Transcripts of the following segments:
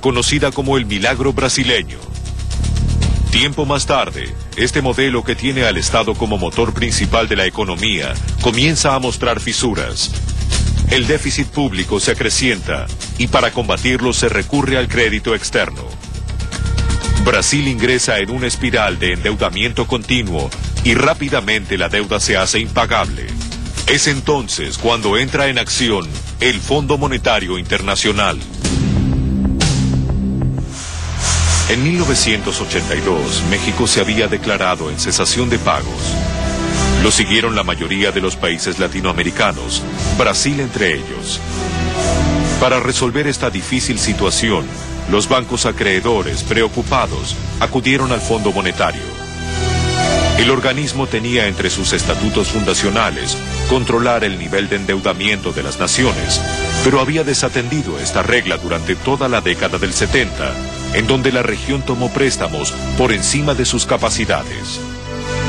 conocida como el milagro brasileño. Tiempo más tarde, este modelo que tiene al Estado como motor principal de la economía comienza a mostrar fisuras. El déficit público se acrecienta y para combatirlo se recurre al crédito externo. Brasil ingresa en una espiral de endeudamiento continuo y rápidamente la deuda se hace impagable. Es entonces cuando entra en acción el Fondo Monetario Internacional. En 1982, México se había declarado en cesación de pagos. Lo siguieron la mayoría de los países latinoamericanos, Brasil entre ellos. Para resolver esta difícil situación, los bancos acreedores, preocupados, acudieron al Fondo Monetario. El organismo tenía entre sus estatutos fundacionales controlar el nivel de endeudamiento de las naciones, pero había desatendido esta regla durante toda la década del 70, en donde la región tomó préstamos por encima de sus capacidades.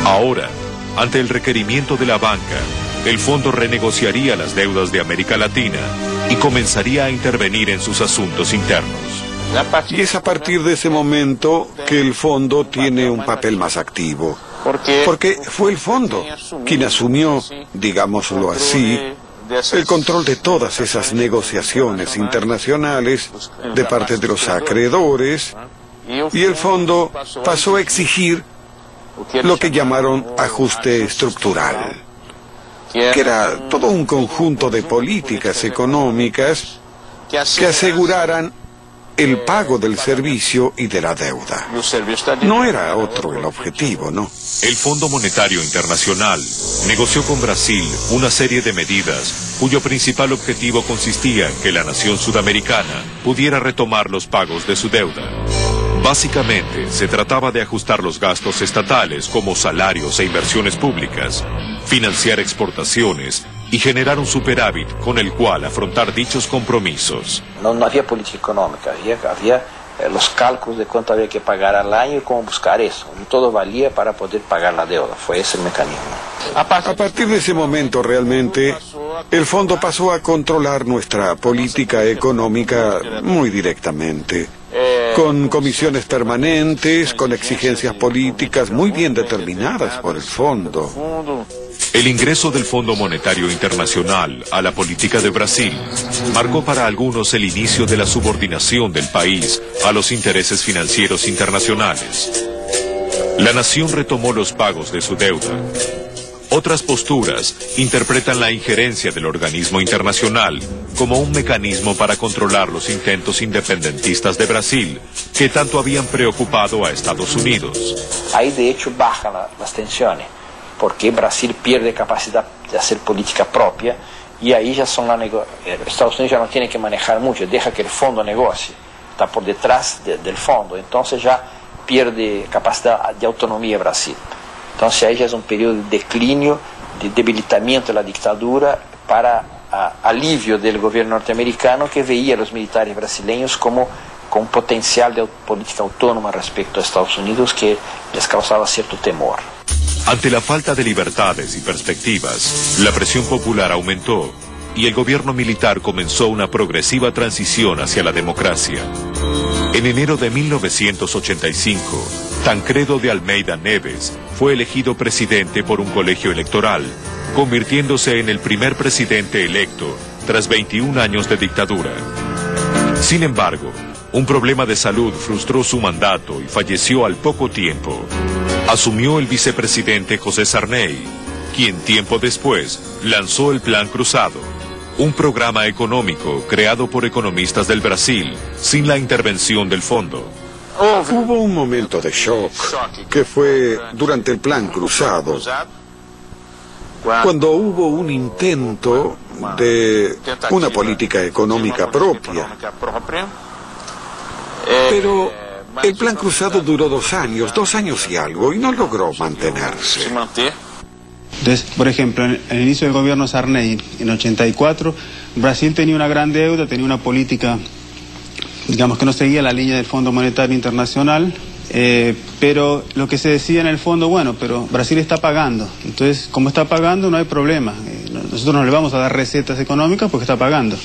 Ahora, ante el requerimiento de la banca, el fondo renegociaría las deudas de América Latina y comenzaría a intervenir en sus asuntos internos. Y es a partir de ese momento que el fondo tiene un papel más activo. Porque fue el fondo quien asumió, digámoslo así, el control de todas esas negociaciones internacionales de parte de los acreedores, y el fondo pasó a exigir lo que llamaron ajuste estructural, que era todo un conjunto de políticas económicas que aseguraran el pago del servicio y de la deuda. No era otro el objetivo, ¿no? El Fondo Monetario Internacional negoció con Brasil una serie de medidas cuyo principal objetivo consistía en que la nación sudamericana pudiera retomar los pagos de su deuda. Básicamente, se trataba de ajustar los gastos estatales como salarios e inversiones públicas, financiar exportaciones y generar un superávit con el cual afrontar dichos compromisos. No había política económica, había los cálculos de cuánto había que pagar al año y cómo buscar eso. Y todo valía para poder pagar la deuda, fue ese el mecanismo. A partir de ese momento realmente, el fondo pasó a controlar nuestra política económica muy directamente, con comisiones permanentes, con exigencias políticas muy bien determinadas por el fondo. El ingreso del Fondo Monetario Internacional a la política de Brasil marcó para algunos el inicio de la subordinación del país a los intereses financieros internacionales. La nación retomó los pagos de su deuda. Otras posturas interpretan la injerencia del organismo internacional como un mecanismo para controlar los intentos independentistas de Brasil, que tanto habían preocupado a Estados Unidos. Ahí de hecho bajan las tensiones, porque Brasil pierde capacidad de hacer política propia y ahí ya son Estados Unidos ya no tiene que manejar mucho, deja que el fondo negocie, está por detrás del fondo, entonces ya pierde capacidad de autonomía Brasil. Entonces ahí ya es un periodo de declinio, de debilitamiento de la dictadura para alivio del gobierno norteamericano, que veía a los militares brasileños como con potencial de política autónoma respecto a Estados Unidos, que les causaba cierto temor. Ante la falta de libertades y perspectivas, la presión popular aumentó y el gobierno militar comenzó una progresiva transición hacia la democracia. En enero de 1985, Tancredo de Almeida Neves fue elegido presidente por un colegio electoral, convirtiéndose en el primer presidente electo tras 21 años de dictadura. Sin embargo, un problema de salud frustró su mandato y falleció al poco tiempo. Asumió el vicepresidente José Sarney, quien tiempo después lanzó el Plan Cruzado, un programa económico creado por economistas del Brasil sin la intervención del fondo. Hubo un momento de shock, que fue durante el Plan Cruzado, cuando hubo un intento de una política económica propia. Pero el Plan Cruzado duró 2 años y algo, y no logró mantenerse. Entonces, por ejemplo, en el inicio del gobierno Sarney, en 84, Brasil tenía una gran deuda, tenía una política, digamos, que no seguía la línea del Fondo Monetario Internacional, pero lo que se decía en el fondo, bueno, pero Brasil está pagando, entonces, como está pagando, no hay problema, nosotros no le vamos a dar recetas económicas porque está pagando.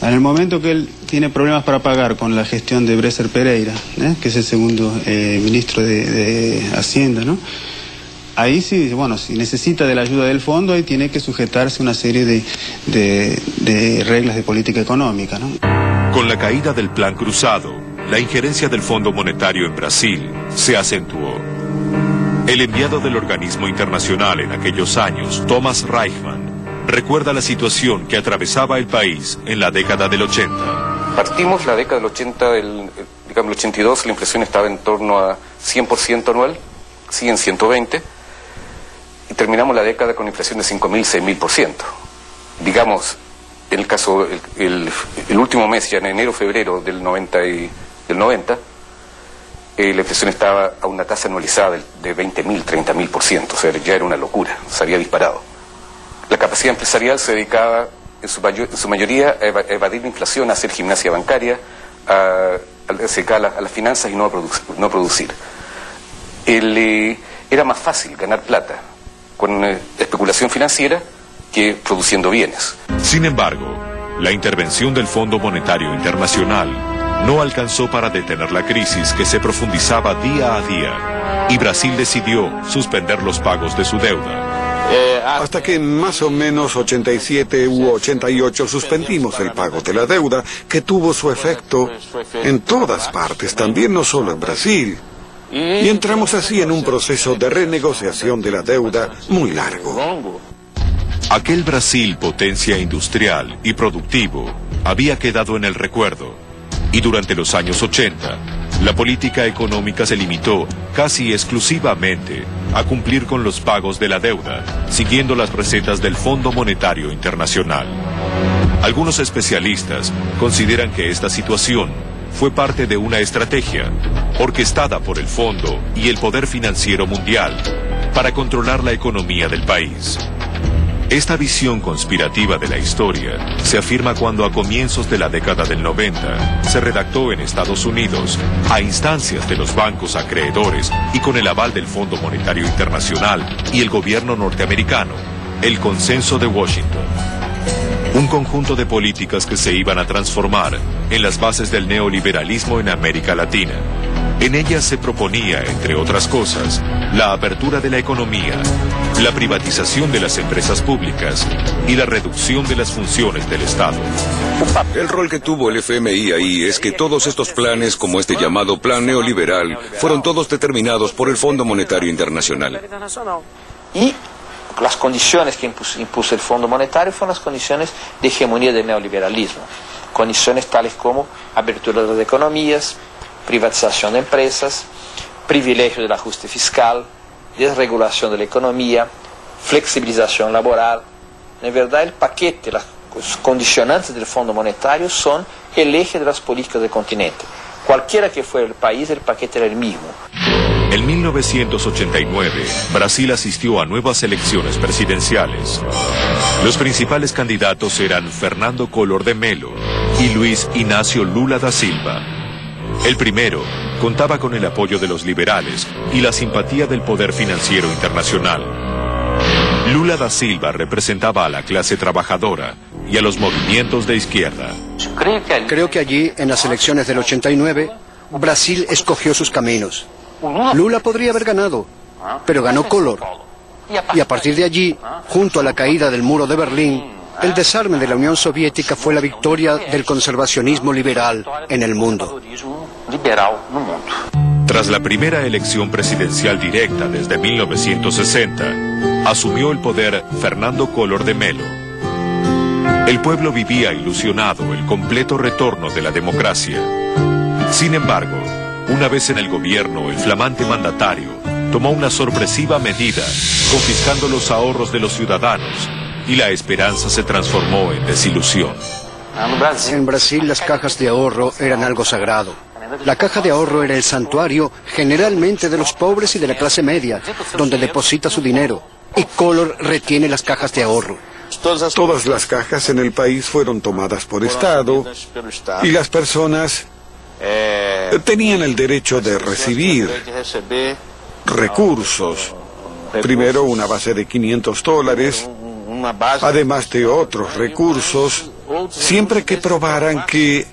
En el momento que él tiene problemas para pagar con la gestión de Bresser Pereira, que es el segundo ministro de Hacienda, ¿no? Ahí sí, bueno, si necesita de la ayuda del fondo, ahí tiene que sujetarse a una serie de reglas de política económica, ¿no? Con la caída del Plan Cruzado, la injerencia del Fondo Monetario en Brasil se acentuó. El enviado del organismo internacional en aquellos años, Thomas Reichmann, recuerda la situación que atravesaba el país en la década del 80. Partimos la década del 80, digamos el 82, la inflación estaba en torno a 100% anual, sí en 120, y terminamos la década con inflación de 5.000, 6.000%. Digamos, en el caso, el último mes, ya en enero, febrero del 90, la inflación estaba a una tasa anualizada de 20.000, 30.000%, o sea, ya era una locura, se había disparado. La capacidad empresarial se dedicaba en su mayoría a evadir la inflación, a hacer gimnasia bancaria, a las finanzas y no a producir. Era más fácil ganar plata con especulación financiera que produciendo bienes. Sin embargo, la intervención del Fondo Monetario Internacional no alcanzó para detener la crisis que se profundizaba día a día, y Brasil decidió suspender los pagos de su deuda. Hasta que en más o menos 87 u 88 suspendimos el pago de la deuda, que tuvo su efecto en todas partes, también no solo en Brasil. Y entramos así en un proceso de renegociación de la deuda muy largo. Aquel Brasil, potencia industrial y productivo, había quedado en el recuerdo, y durante los años 80, la política económica se limitó casi exclusivamente a cumplir con los pagos de la deuda, siguiendo las recetas del Fondo Monetario Internacional. Algunos especialistas consideran que esta situación fue parte de una estrategia orquestada por el Fondo y el poder financiero mundial para controlar la economía del país. Esta visión conspirativa de la historia se afirma cuando a comienzos de la década del 90 se redactó en Estados Unidos, a instancias de los bancos acreedores y con el aval del Fondo Monetario Internacional y el gobierno norteamericano, el Consenso de Washington. Un conjunto de políticas que se iban a transformar en las bases del neoliberalismo en América Latina. En ellas se proponía, entre otras cosas, la apertura de la economía, la privatización de las empresas públicas y la reducción de las funciones del Estado. El rol que tuvo el FMI ahí es que todos estos planes, como este llamado plan neoliberal, fueron todos determinados por el Fondo Monetario Internacional. Y las condiciones que impuso el Fondo Monetario fueron las condiciones de hegemonía del neoliberalismo. Condiciones tales como apertura de las economías, privatización de empresas, privilegio del ajuste fiscal, desregulación de la economía, flexibilización laboral. En verdad, el paquete, los condicionantes del Fondo Monetario son el eje de las políticas del continente. Cualquiera que fuera el país, el paquete era el mismo. En 1989, Brasil asistió a nuevas elecciones presidenciales. Los principales candidatos eran Fernando Collor de Mello y Luiz Inácio Lula da Silva. El primero contaba con el apoyo de los liberales y la simpatía del poder financiero internacional. Lula da Silva representaba a la clase trabajadora y a los movimientos de izquierda. Creo que allí, en las elecciones del 89, Brasil escogió sus caminos. Lula podría haber ganado, pero ganó Collor. Y a partir de allí, junto a la caída del muro de Berlín, el desarme de la Unión Soviética fue la victoria del conservacionismo liberal en el mundo. Tras la primera elección presidencial directa desde 1960, asumió el poder Fernando Collor de Mello. El pueblo vivía ilusionado el completo retorno de la democracia. Sin embargo, una vez en el gobierno, el flamante mandatario tomó una sorpresiva medida, confiscando los ahorros de los ciudadanos, y la esperanza se transformó en desilusión. En Brasil las cajas de ahorro eran algo sagrado. La caja de ahorro era el santuario generalmente de los pobres y de la clase media, donde deposita su dinero, y Collor retiene las cajas de ahorro. Todas las cajas en el país fueron tomadas por Estado y las personas tenían el derecho de recibir recursos. Primero una base de $500, además de otros recursos siempre que probaran que